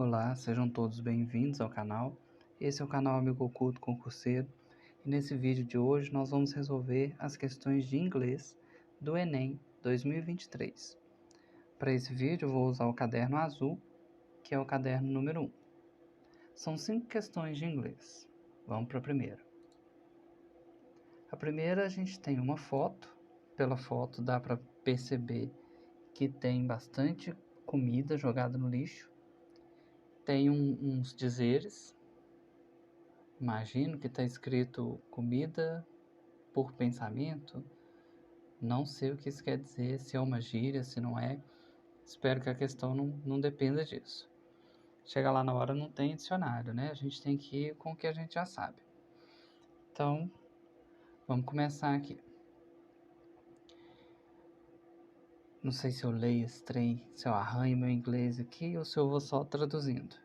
Olá, sejam todos bem-vindos ao canal. Esse é o canal Amigo Oculto Concurseiro e nesse vídeo de hoje nós vamos resolver as questões de inglês do Enem 2023. Para esse vídeo eu vou usar o caderno azul, que é o caderno número 1. São 5 questões de inglês. Vamos para a primeira. A primeira a gente tem uma foto. Pela foto dá para perceber que tem bastante comida jogada no lixo. Tem uns dizeres. Imagino que está escrito comida por pensamento. Não sei o que isso quer dizer, se é uma gíria, se não é. Espero que a questão não dependa disso. Chega lá na hora, não tem dicionário, né? A gente tem que ir com o que a gente já sabe. Então, vamos começar aqui. Não sei se eu leio esse trem, se eu arranho meu inglês aqui ou se eu vou só traduzindo.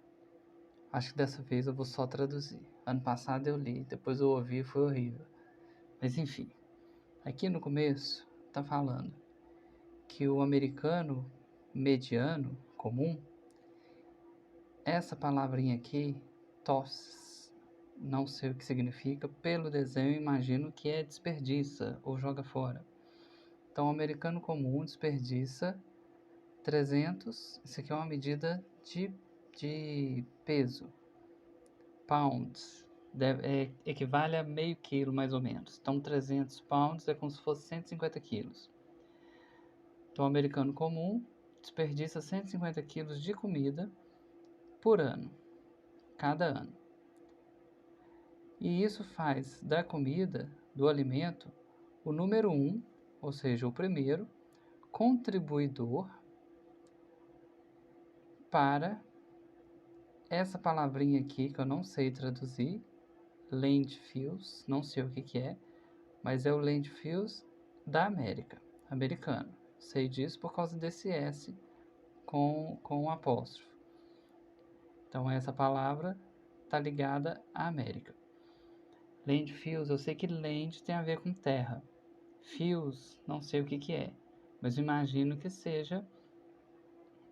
Acho que dessa vez eu vou só traduzir. Ano passado eu li, depois eu ouvi e foi horrível. Mas enfim, aqui no começo tá falando que o americano mediano, comum, essa palavrinha aqui, toss, não sei o que significa, pelo desenho imagino que é desperdiça ou joga fora. Então o americano comum desperdiça 300, isso aqui é uma medida de peso, pounds, equivale a meio quilo mais ou menos. Então 300 pounds é como se fosse 150 quilos. Então o americano comum desperdiça 150 quilos de comida por ano, cada ano. E isso faz da comida, do alimento, o número 1, ou seja, o primeiro, contribuidor para essa palavrinha aqui que eu não sei traduzir, landfills, não sei o que é, mas é o landfills da América, americano. Sei disso por causa desse S com um apóstrofo. Então essa palavra está ligada à América. Landfills, eu sei que land tem a ver com terra. Fios, não sei o que é, mas imagino que seja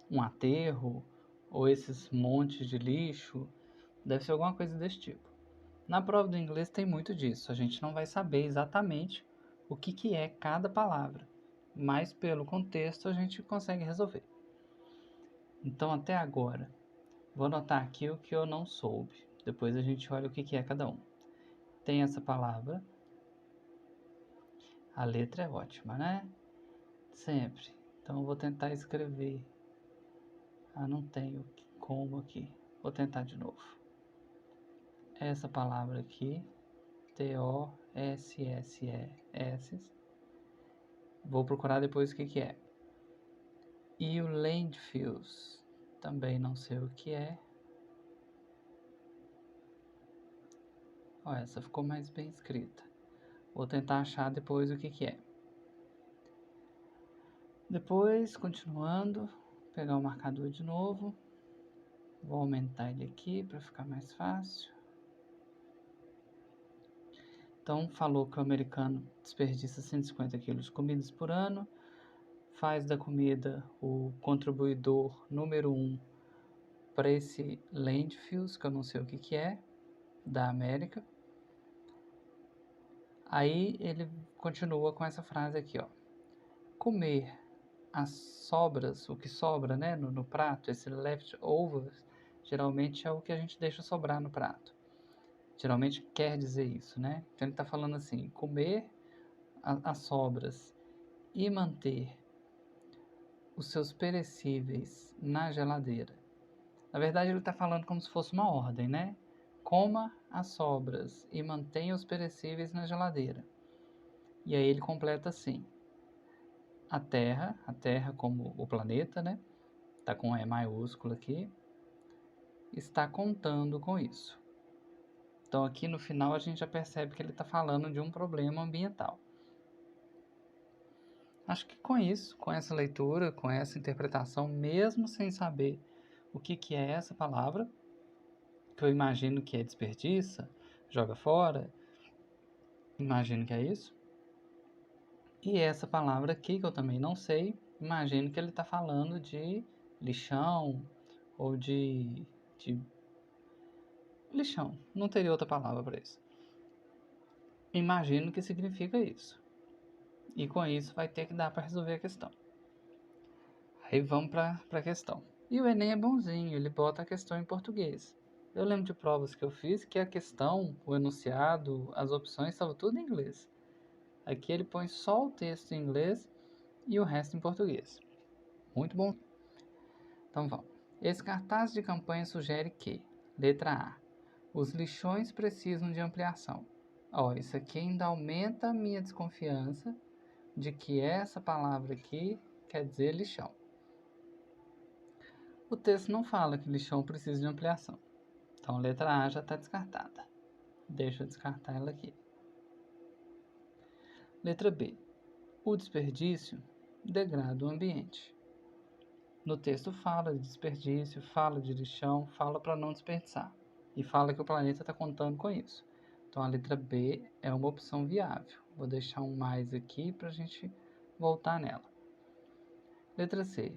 um aterro ou esses montes de lixo, deve ser alguma coisa desse tipo. Na prova do inglês tem muito disso, a gente não vai saber exatamente o que é cada palavra, mas pelo contexto a gente consegue resolver. Então até agora, vou anotar aqui o que eu não soube, depois a gente olha o que é cada um. Tem essa palavra, a letra é ótima, né? Sempre. Então eu vou tentar escrever. Ah, não tenho como aqui. Vou tentar de novo. Essa palavra aqui, T-O-S-S-E-S. Vou procurar depois o que é. E o landfills, também não sei o que é. Ó, essa ficou mais bem escrita. Vou tentar achar depois o que é. Depois, continuando, pegar o marcador de novo. Vou aumentar ele aqui para ficar mais fácil. Então, falou que o americano desperdiça 150 quilos de comidas por ano, faz da comida o contribuidor número 1 para esse landfills, que eu não sei o que é, da América. Aí ele continua com essa frase aqui, ó. Comer as sobras, o que sobra, né, no prato, esse leftovers, geralmente é o que a gente deixa sobrar no prato. Geralmente quer dizer isso, né? Então ele está falando assim, comer as sobras e manter os seus perecíveis na geladeira. Na verdade ele está falando como se fosse uma ordem, né? Coma as sobras e mantenha os perecíveis na geladeira. E aí ele completa assim, a Terra como o planeta, né? Tá com E maiúsculo aqui, está contando com isso. Então aqui no final a gente já percebe que ele está falando de um problema ambiental. Acho que com isso, com essa leitura, com essa interpretação, mesmo sem saber o que é essa palavra, que eu imagino que é desperdiça, joga fora, imagino que é isso. E essa palavra aqui, que eu também não sei, imagino que ele está falando de lixão ou de lixão. Não teria outra palavra para isso. Imagino que significa isso. E com isso vai ter que dar para resolver a questão. Aí vamos para a questão. E o Enem é bonzinho, ele bota a questão em português. Eu lembro de provas que eu fiz que a questão, o enunciado, as opções estavam tudo em inglês. Aqui ele põe só o texto em inglês e o resto em português. Muito bom. Então vamos. Esse cartaz de campanha sugere que, letra A, os lixões precisam de ampliação. Ó, isso aqui ainda aumenta a minha desconfiança de que essa palavra aqui quer dizer lixão. O texto não fala que lixão precisa de ampliação. Então a letra A já está descartada. Deixa eu descartar ela aqui. Letra B. O desperdício degrada o ambiente. No texto fala de desperdício, fala de lixão, fala para não desperdiçar. E fala que o planeta está contando com isso. Então a letra B é uma opção viável. Vou deixar um mais aqui para a gente voltar nela. Letra C.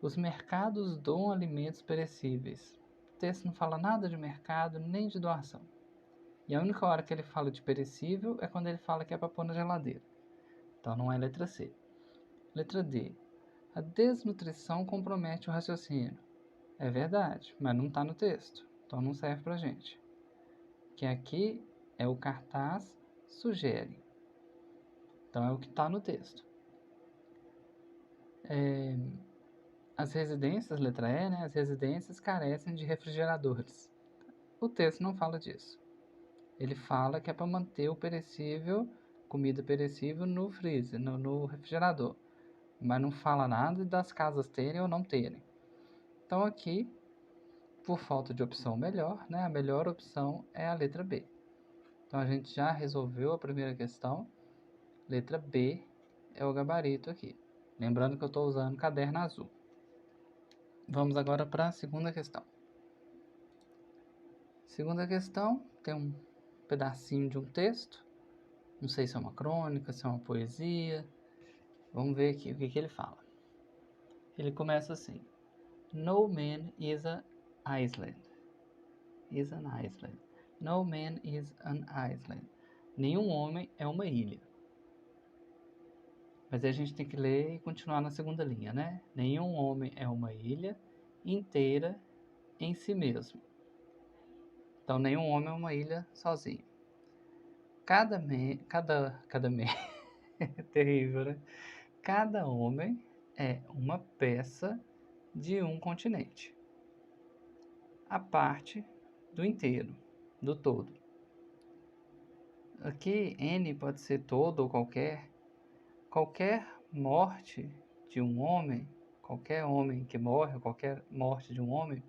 Os mercados doam alimentos perecíveis. O texto não fala nada de mercado nem de doação. E a única hora que ele fala de perecível é quando ele fala que é para pôr na geladeira. Então não é letra C. Letra D. A desnutrição compromete o raciocínio. É verdade, mas não está no texto. Então não serve para gente. Que aqui é o cartaz sugere. Então é o que está no texto. As residências, letra E, né? As residências carecem de refrigeradores. O texto não fala disso. Ele fala que é para manter o perecível, comida perecível no freezer, no refrigerador. Mas não fala nada das casas terem ou não terem. Então aqui, por falta de opção melhor, né? A melhor opção é a letra B. Então a gente já resolveu a primeira questão. Letra B é o gabarito aqui. Lembrando que eu estou usando caderno azul. Vamos agora para a segunda questão. Segunda questão tem um pedacinho de um texto. Não sei se é uma crônica, se é uma poesia. Vamos ver aqui o que ele fala. Ele começa assim. No man is an island. Is an island. No man is an island. Nenhum homem é uma ilha. Mas aí a gente tem que ler e continuar na segunda linha, né? Nenhum homem é uma ilha inteira em si mesmo. Então, nenhum homem é uma ilha sozinho. Cada é terrível, né? Cada homem é uma peça de um continente. A parte do inteiro, do todo. Aqui, N pode ser todo ou qualquer. Qualquer morte de um homem, qualquer homem que morre, qualquer morte de um homem,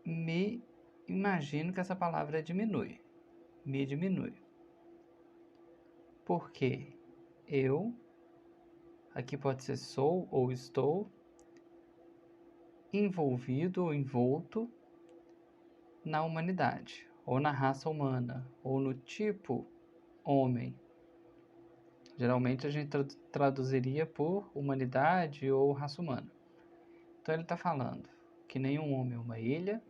me imagino que essa palavra diminui. Me diminui. Porque eu, aqui pode ser sou ou estou, envolvido ou envolto na humanidade, ou na raça humana, ou no tipo homem. Geralmente a gente traduziria por humanidade ou raça humana. Então ele está falando que nenhum homem é uma ilha,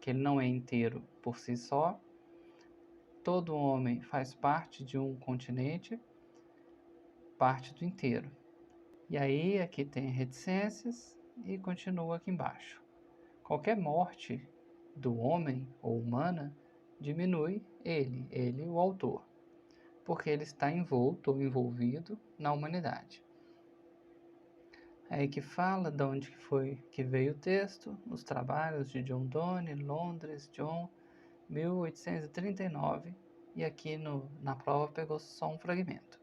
que ele não é inteiro por si só, todo homem faz parte de um continente, parte do inteiro. E aí aqui tem reticências e continua aqui embaixo. Qualquer morte do homem ou humana diminui ele, o autor, porque ele está envolto ou envolvido na humanidade. Aí que fala de onde foi que veio o texto, os trabalhos de John Donne, Londres, John, 1839, e aqui na prova pegou só um fragmento.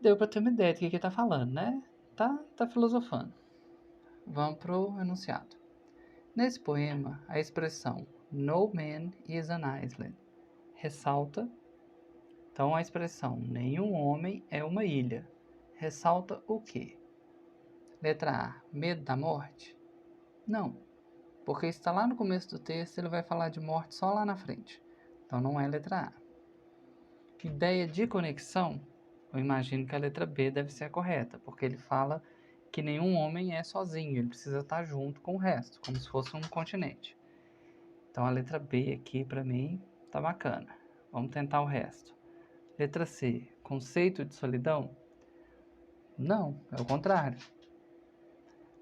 Deu para ter uma ideia do que ele está falando, né? Tá filosofando. Vamos pro enunciado. Nesse poema, a expressão No man is an island ressalta, então a expressão nenhum homem é uma ilha, ressalta o quê? Letra A, medo da morte? Não, porque está lá no começo do texto, ele vai falar de morte só lá na frente. Então não é letra A. Ideia de conexão? Eu imagino que a letra B deve ser a correta, porque ele fala que nenhum homem é sozinho, ele precisa estar junto com o resto, como se fosse um continente. Então a letra B aqui para mim tá bacana. Vamos tentar o resto. Letra C, conceito de solidão? Não, é o contrário.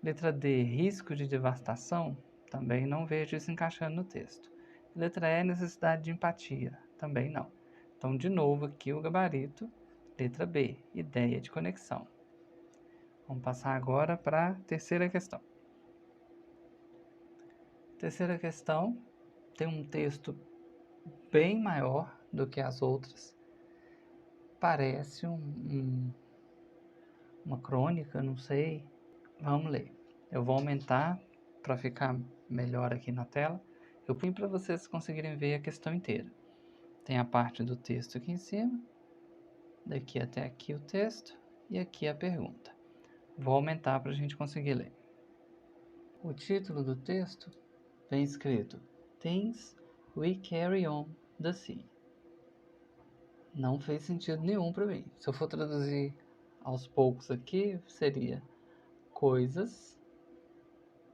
Letra D, risco de devastação? Também não vejo isso encaixando no texto. Letra E, necessidade de empatia? Também não. Então, de novo aqui o gabarito. Letra B, ideia de conexão. Vamos passar agora para a terceira questão. Terceira questão tem um texto bem maior do que as outras. Parece uma crônica, não sei. Vamos ler. Eu vou aumentar para ficar melhor aqui na tela. Eu pus para vocês conseguirem ver a questão inteira. Tem a parte do texto aqui em cima, daqui até aqui o texto e aqui a pergunta. Vou aumentar para a gente conseguir ler. O título do texto vem escrito Things We Carry On the Sea. Não fez sentido nenhum para mim. Se eu for traduzir aos poucos aqui, seria coisas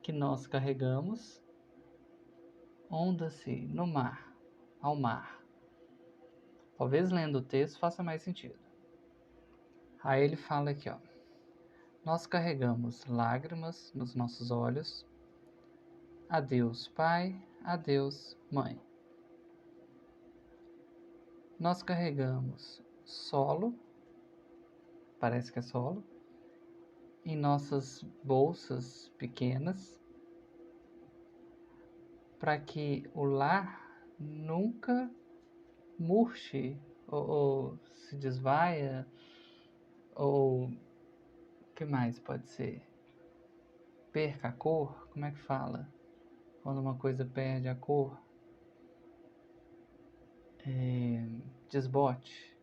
que nós carregamos on the sea, no mar, ao mar. Talvez lendo o texto faça mais sentido. Aí ele fala aqui, ó. Nós carregamos lágrimas nos nossos olhos. Adeus, pai. Adeus, mãe. Nós carregamos solo, parece que é solo, em nossas bolsas pequenas, para que o lar nunca murche ou se desvaia, ou o que mais pode ser? Perca a cor? Como é que fala? Quando uma coisa perde a cor? Desbote.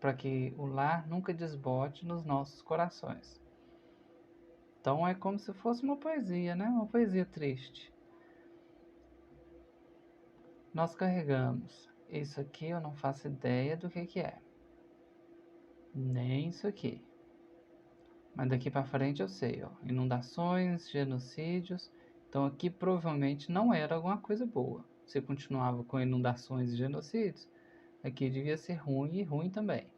Para que o lar nunca desbote nos nossos corações. Então é como se fosse uma poesia, né? Uma poesia triste. Nós carregamos. Isso aqui eu não faço ideia do que é. Nem isso aqui. Mas daqui para frente eu sei, ó. Inundações, genocídios. Então aqui provavelmente não era alguma coisa boa. Se continuava com inundações e genocídios, aqui devia ser ruim e ruim também.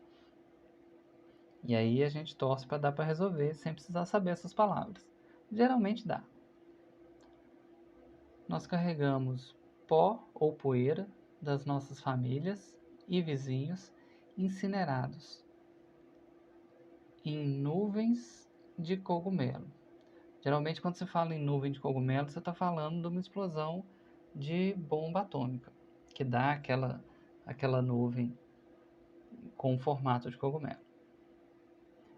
E aí a gente torce para dar para resolver sem precisar saber essas palavras. Geralmente dá. Nós carregamos pó ou poeira das nossas famílias e vizinhos incinerados em nuvens de cogumelo. Geralmente quando você fala em nuvem de cogumelo, você está falando de uma explosão de bomba atômica, que dá aquela nuvem com o formato de cogumelo.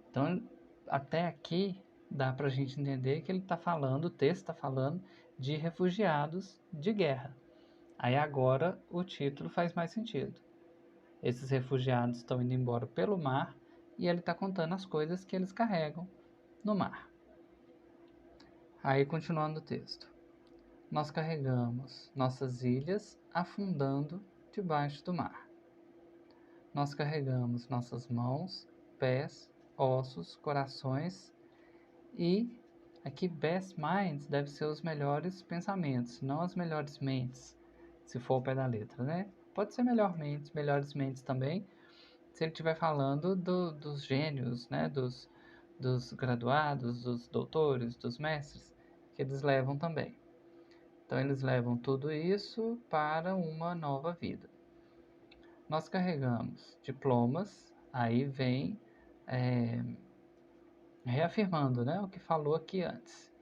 Então, até aqui dá para a gente entender que ele está falando, o texto está falando de refugiados de guerra. Aí agora o título faz mais sentido. Esses refugiados estão indo embora pelo mar e ele está contando as coisas que eles carregam no mar. Aí continuando o texto. Nós carregamos nossas ilhas afundando debaixo do mar. Nós carregamos nossas mãos, pés, ossos, corações e aqui best minds deve ser os melhores pensamentos, não as melhores mentes, se for ao pé da letra, né? Pode ser melhores mentes também, se ele estiver falando dos gênios, né? Dos graduados, dos doutores, dos mestres, que eles levam também. Então eles levam tudo isso para uma nova vida. Nós carregamos diplomas, aí vem reafirmando, né, o que falou aqui antes,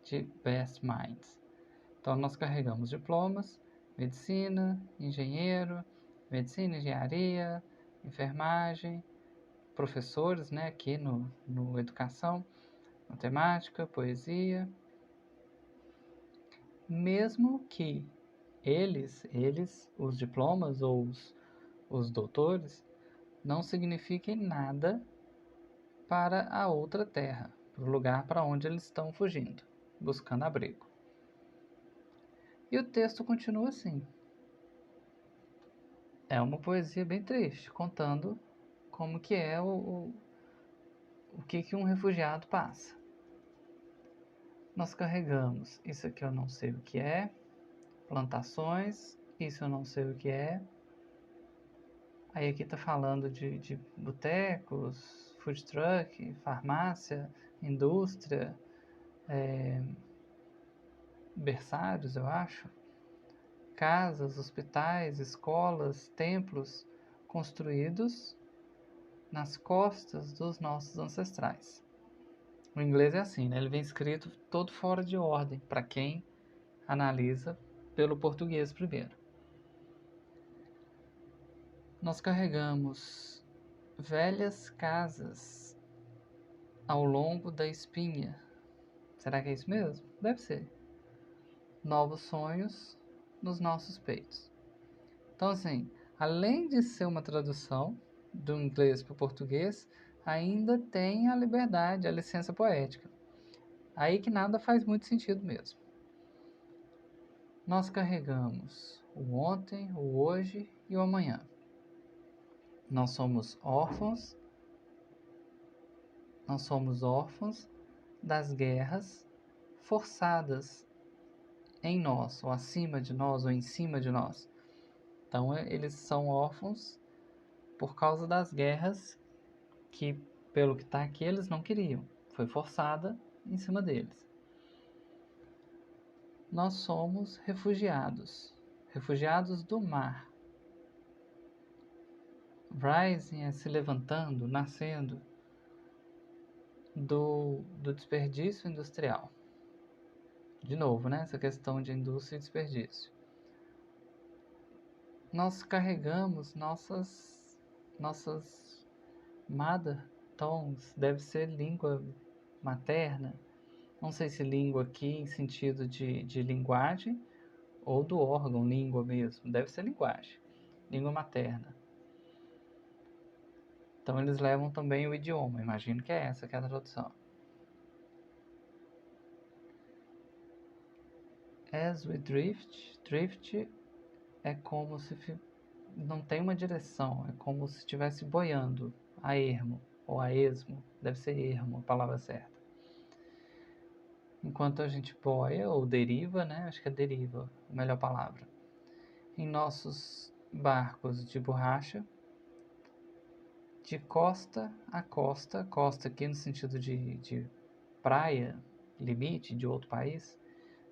de best minds. Então nós carregamos diplomas, medicina, engenharia, enfermagem, professores, né, aqui no educação, matemática, poesia. Mesmo que eles, os diplomas ou os doutores, não signifiquem nada para a outra terra, para o lugar para onde eles estão fugindo, buscando abrigo. E o texto continua assim. É uma poesia bem triste, contando como que é o que que um refugiado passa. Nós carregamos, isso aqui eu não sei o que é, plantações, isso eu não sei o que é. Aí aqui tá falando de botecos, food truck, farmácia, indústria, berçários, eu acho, casas, hospitais, escolas, templos construídos nas costas dos nossos ancestrais. O inglês é assim, né? Ele vem escrito todo fora de ordem, para quem analisa pelo português primeiro. Nós carregamos velhas casas ao longo da espinha. Será que é isso mesmo? Deve ser. Novos sonhos nos nossos peitos. Então, assim, além de ser uma tradução do inglês para o português, ainda tem a liberdade, a licença poética. Aí que nada faz muito sentido mesmo. Nós carregamos o ontem, o hoje e o amanhã. Nós somos órfãos das guerras forçadas em nós, ou acima de nós, ou em cima de nós. Então, eles são órfãos por causa das guerras que, pelo que está aqui, eles não queriam. Foi forçada em cima deles. Nós somos refugiados do mar. Rising é se levantando, nascendo do desperdício industrial. De novo, né? Essa questão de indústria e desperdício. Nós carregamos nossas mother tongues, deve ser língua materna. Não sei se língua aqui em sentido de linguagem ou do órgão língua mesmo. Deve ser linguagem, língua materna. Então eles levam também o idioma, imagino que é essa que é a tradução. As we drift é como se não tem uma direção, é como se estivesse boiando a ermo ou a esmo, deve ser ermo a palavra certa. Enquanto a gente boia ou deriva, né? Acho que é deriva a melhor palavra. Em nossos barcos de borracha, de costa a costa, costa aqui no sentido de praia, limite de outro país,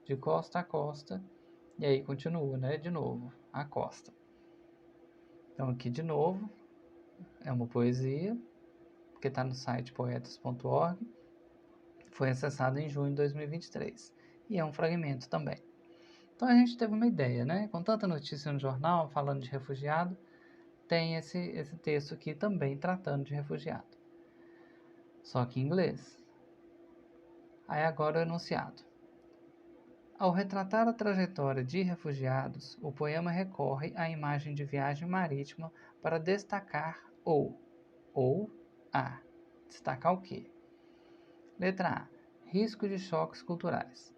de costa a costa, e aí continua, né? De novo, a costa. Então aqui de novo, é uma poesia, que está no site poetas.org, foi acessado em junho de 2023, e é um fragmento também. Então a gente teve uma ideia, né? Com tanta notícia no jornal falando de refugiado, tem esse texto aqui também tratando de refugiado. Só que em inglês. Aí agora o enunciado. Ao retratar a trajetória de refugiados, o poema recorre à imagem de viagem marítima para destacar a. Destacar o quê? Letra A. Risco de choques culturais.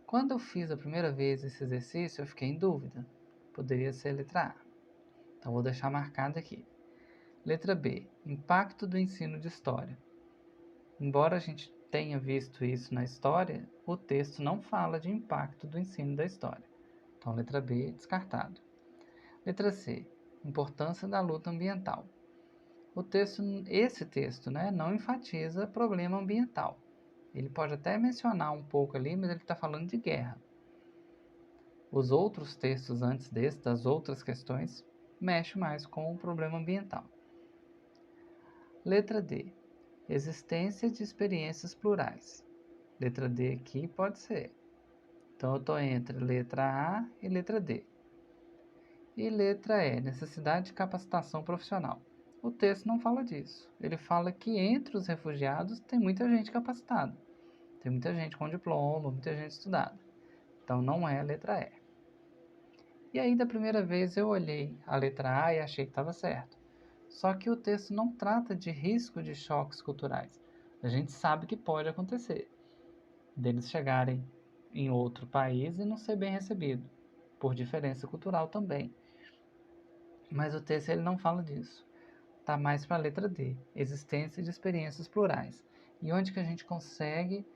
Quando eu fiz a primeira vez esse exercício, eu fiquei em dúvida. Poderia ser letra A. Então vou deixar marcado aqui. Letra B. Impacto do ensino de história. Embora a gente tenha visto isso na história, o texto não fala de impacto do ensino da história. Então letra B, descartado. Letra C. Importância da luta ambiental. Esse texto, né, não enfatiza problema ambiental. Ele pode até mencionar um pouco ali, mas ele está falando de guerra. Os outros textos antes desse, das outras questões, mexem mais com o problema ambiental. Letra D. Existência de experiências plurais. Letra D aqui pode ser. Então eu estou entre letra A e letra D. E letra E. Necessidade de capacitação profissional. O texto não fala disso. Ele fala que entre os refugiados tem muita gente capacitada. Tem muita gente com diploma, muita gente estudada. Então não é a letra E. E aí da primeira vez eu olhei a letra A e achei que estava certo. Só que o texto não trata de risco de choques culturais. A gente sabe que pode acontecer. Deles chegarem em outro país e não ser bem recebido. Por diferença cultural também. Mas o texto ele não fala disso. está mais para a letra D, existência de experiências plurais. E onde que a gente consegue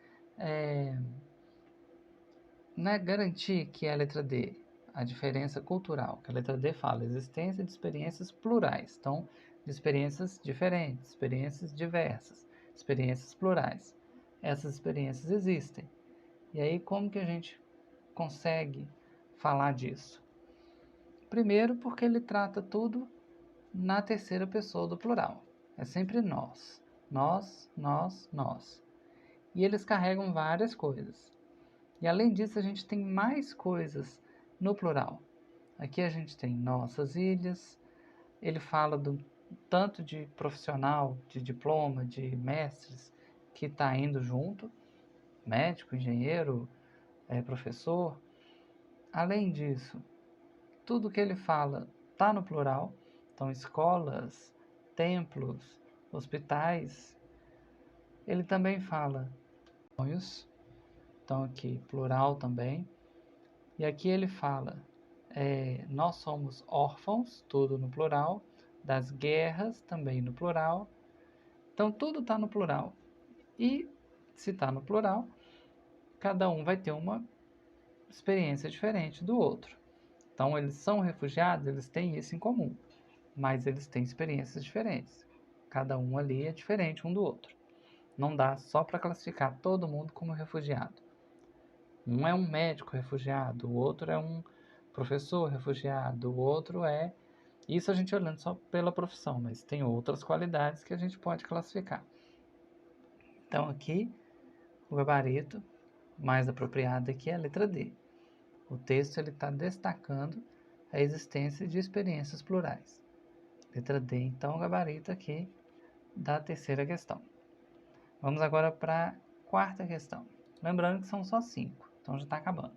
garantir que é a letra D? A diferença cultural, que a letra D fala, existência de experiências plurais. Então, de experiências diferentes, experiências diversas, experiências plurais. Essas experiências existem. E aí, como que a gente consegue falar disso? Primeiro, porque ele trata tudo na terceira pessoa do plural. É sempre nós. Nós, nós, nós. E eles carregam várias coisas. E além disso, a gente tem mais coisas no plural. Aqui a gente tem nossas ilhas. Ele fala do tanto de profissional, de diploma, de mestres que está indo junto. Médico, engenheiro, professor. Além disso, tudo que ele fala está no plural. Então, escolas, templos, hospitais. Ele também fala sonhos, então aqui plural também. E aqui ele fala, nós somos órfãos, tudo no plural, das guerras também no plural. Então tudo está no plural. E se está no plural, cada um vai ter uma experiência diferente do outro. Então eles são refugiados, eles têm isso em comum, mas eles têm experiências diferentes. Cada um ali é diferente um do outro. Não dá só para classificar todo mundo como refugiado. Um é um médico refugiado, o outro é um professor refugiado, o outro é... Isso a gente olhando só pela profissão, mas tem outras qualidades que a gente pode classificar. Então aqui, o gabarito mais apropriado aqui é a letra D. O texto está destacando a existência de experiências plurais. Letra D, então, o gabarito aqui da terceira questão. Vamos agora para a quarta questão. Lembrando que são só 5, então já está acabando.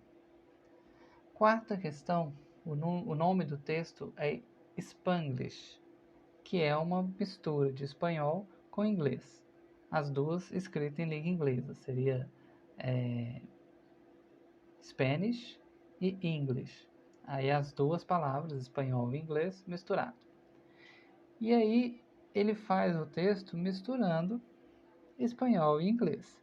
Quarta questão, o nome do texto é Spanglish, que é uma mistura de espanhol com inglês. As duas escritas em língua inglesa, seria Spanish e English. Aí as duas palavras, espanhol e inglês, misturado. E aí ele faz o texto misturando espanhol e inglês.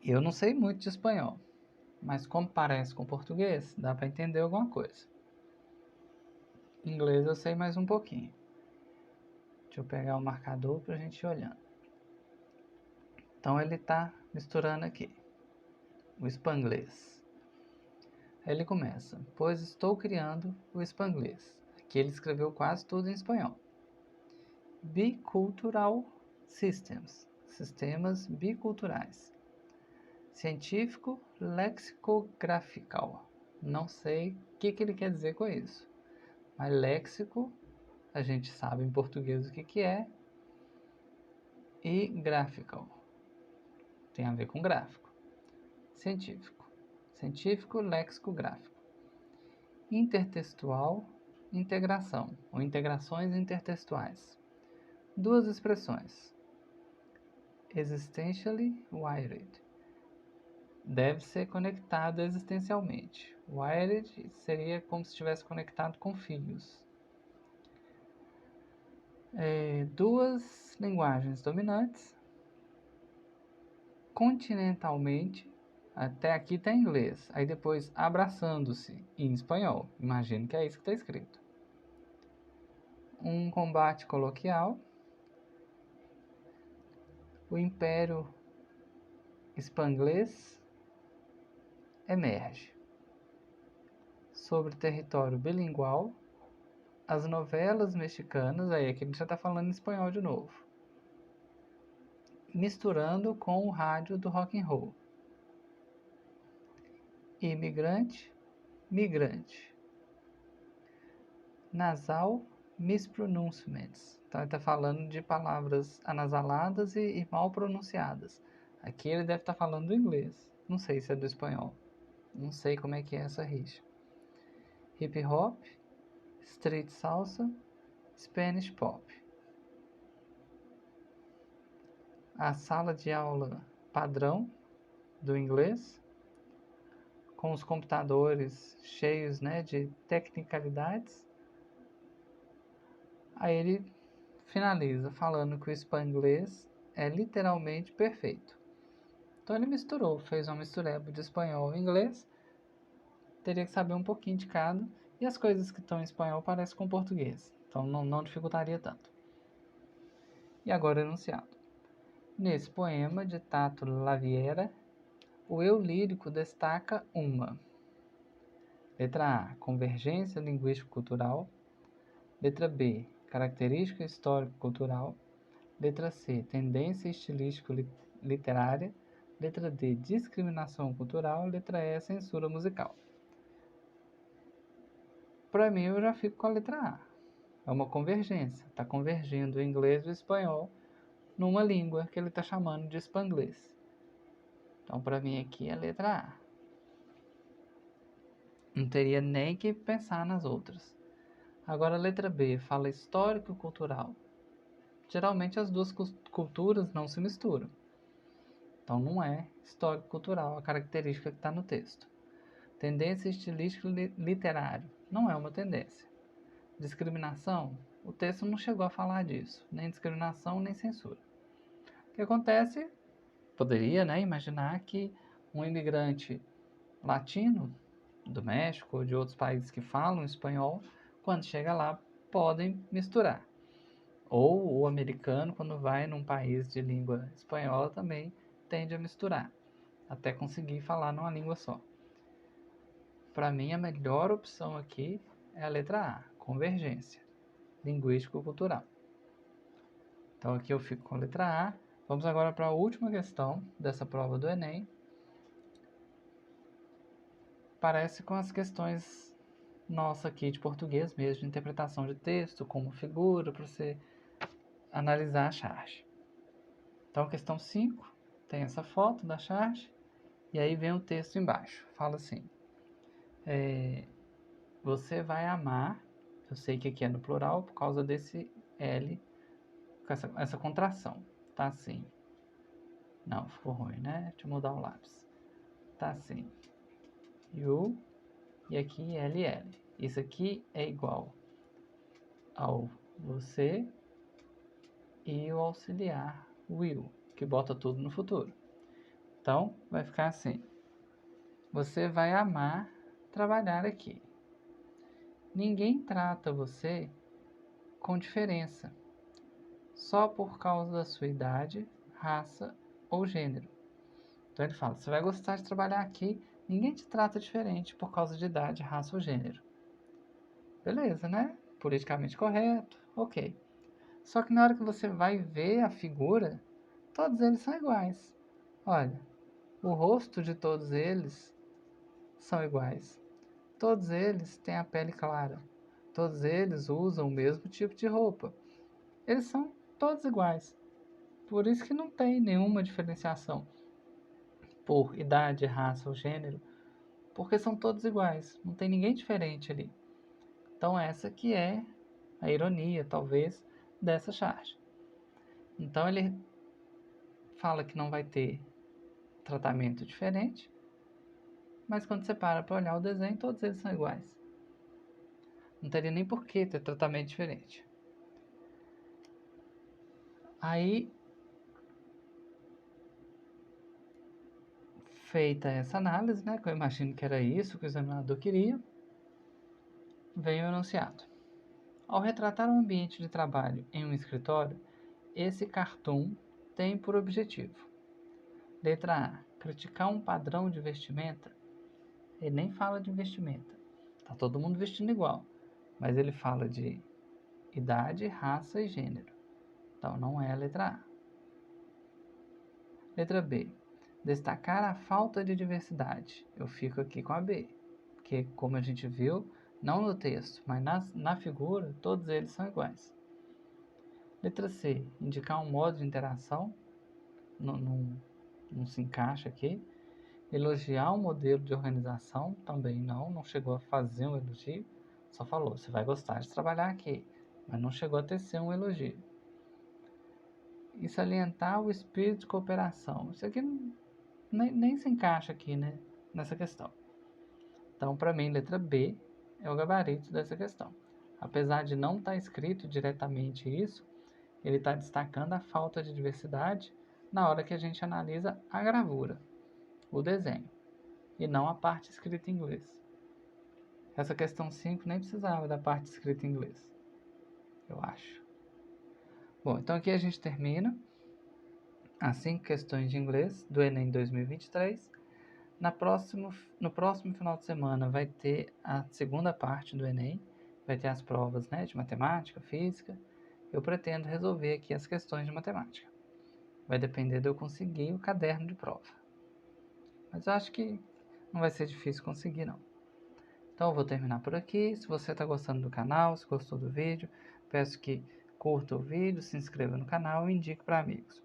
Eu não sei muito de espanhol, mas como parece com português, dá para entender alguma coisa. Inglês eu sei mais um pouquinho. Deixa eu pegar o marcador para a gente ir olhando. Então ele está misturando aqui o Spanglês. Aí ele começa, pois estou criando o Spanglês. Aqui ele escreveu quase tudo em espanhol. Bicultural Systems, sistemas biculturais. Científico lexicographical. Não sei o que ele quer dizer com isso. Mas léxico, a gente sabe em português o que é. E graphical. Tem a ver com gráfico. Científico. Científico lexicográfico. Intertextual, integração, ou integrações intertextuais. Duas expressões. Existentially wired. Deve ser conectado existencialmente. Wired seria como se estivesse conectado com fios. Duas linguagens dominantes. Continentalmente, até aqui está em inglês. Aí depois abraçando-se em espanhol. Imagino que é isso que está escrito. Um combate coloquial. O Império Spanglês emerge. Sobre território bilingual, as novelas mexicanas, aí aqui a gente já está falando em espanhol de novo, misturando com o rádio do rock and roll. Imigrante, migrante. Nasal mispronouncements. Então ele está falando de palavras anasaladas e mal pronunciadas. Aqui ele deve estar falando do inglês. Não sei se é do espanhol. Não sei como é que é essa rixa. Hip hop, street salsa, Spanish pop. A sala de aula padrão do inglês, com os computadores cheios, de tecnicalidades. Aí ele finaliza falando que o espanglês é literalmente perfeito. Então ele misturou, fez uma mistureba de espanhol e inglês. Teria que saber um pouquinho de cada. E as coisas que estão em espanhol parecem com português. Então não dificultaria tanto. E agora o enunciado. Nesse poema de Tato Laviera, o eu lírico destaca uma. Letra A, convergência linguístico-cultural. Letra B, característica histórico-cultural. Letra C, tendência estilístico-literária. Letra D, discriminação cultural. Letra E, censura musical. Para mim, eu já fico com a letra A. É uma convergência. Está convergindo o inglês e o espanhol numa língua que ele está chamando de espanglês. Então, para mim, aqui é a letra A. Não teria nem que pensar nas outras. Agora, a letra B fala histórico-cultural. Geralmente, as duas culturas não se misturam. Então, não é histórico-cultural a característica que está no texto. Tendência estilístico-literário. Não é uma tendência. Discriminação. O texto não chegou a falar disso. Nem discriminação, nem censura. O que acontece, poderia, imaginar que um imigrante latino, do México ou de outros países que falam espanhol, quando chega lá, podem misturar. Ou o americano, quando vai num país de língua espanhola, também tende a misturar, até conseguir falar numa língua só. Para mim, a melhor opção aqui é a letra A, convergência linguístico-cultural. Então aqui eu fico com a letra A. Vamos agora para a última questão dessa prova do Enem. Parece com as questões nossa aqui de português mesmo, de interpretação de texto, como figura, para você analisar a charge. Então, questão 5, tem essa foto da charge, e aí vem o texto embaixo. Fala assim, você vai amar, eu sei que aqui é no plural, por causa desse L, com essa contração. Tá assim. Não, ficou ruim, né? Deixa eu mudar o lápis. Tá assim. You, e aqui LL. Isso aqui é igual ao você e o auxiliar will, que bota tudo no futuro. Então, vai ficar assim. Você vai amar trabalhar aqui. Ninguém trata você com diferença, só por causa da sua idade, raça ou gênero. Então ele fala, você vai gostar de trabalhar aqui, ninguém te trata diferente por causa de idade, raça ou gênero. Beleza, né? Politicamente correto, ok. Só que na hora que você vai ver a figura, todos eles são iguais. Olha, o rosto de todos eles são iguais. Todos eles têm a pele clara. Todos eles usam o mesmo tipo de roupa. Eles são todos iguais. Por isso que não tem nenhuma diferenciação por idade, raça ou gênero, porque são todos iguais. Não tem ninguém diferente ali. Então essa que é a ironia, talvez, dessa charge. Então ele fala que não vai ter tratamento diferente, mas quando você para olhar o desenho, todos eles são iguais. Não teria nem por que ter tratamento diferente. Aí, feita essa análise, que eu imagino que era isso que o examinador queria, vem o enunciado. Ao retratar um ambiente de trabalho em um escritório, esse cartoon tem por objetivo: letra A, criticar um padrão de vestimenta. Ele nem fala de vestimenta, tá todo mundo vestindo igual, mas ele fala de idade, raça e gênero. Então não é a letra A. Letra B, destacar a falta de diversidade. Eu fico aqui com a B, porque como a gente viu, não no texto, mas na figura, todos eles são iguais. Letra C, indicar um modo de interação. Não se encaixa aqui. Elogiar um modelo de organização, também não chegou a fazer um elogio, só falou, você vai gostar de trabalhar aqui, mas não chegou a tecer um elogio. E salientar o espírito de cooperação, isso aqui nem se encaixa aqui, nessa questão. Então, para mim, letra B é o gabarito dessa questão. Apesar de não estar escrito diretamente isso, ele está destacando a falta de diversidade na hora que a gente analisa a gravura, o desenho, e não a parte escrita em inglês. Essa questão 5 nem precisava da parte escrita em inglês, eu acho. Bom, então aqui a gente termina as 5 questões de inglês do Enem 2023. No próximo final de semana vai ter a segunda parte do Enem, vai ter as provas, né, de matemática, física. Eu pretendo resolver aqui as questões de matemática. Vai depender de eu conseguir o caderno de prova. Mas eu acho que não vai ser difícil conseguir, não. Então eu vou terminar por aqui. Se você está gostando do canal, se gostou do vídeo, peço que curta o vídeo, se inscreva no canal e indique para amigos.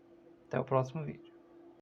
Até o próximo vídeo.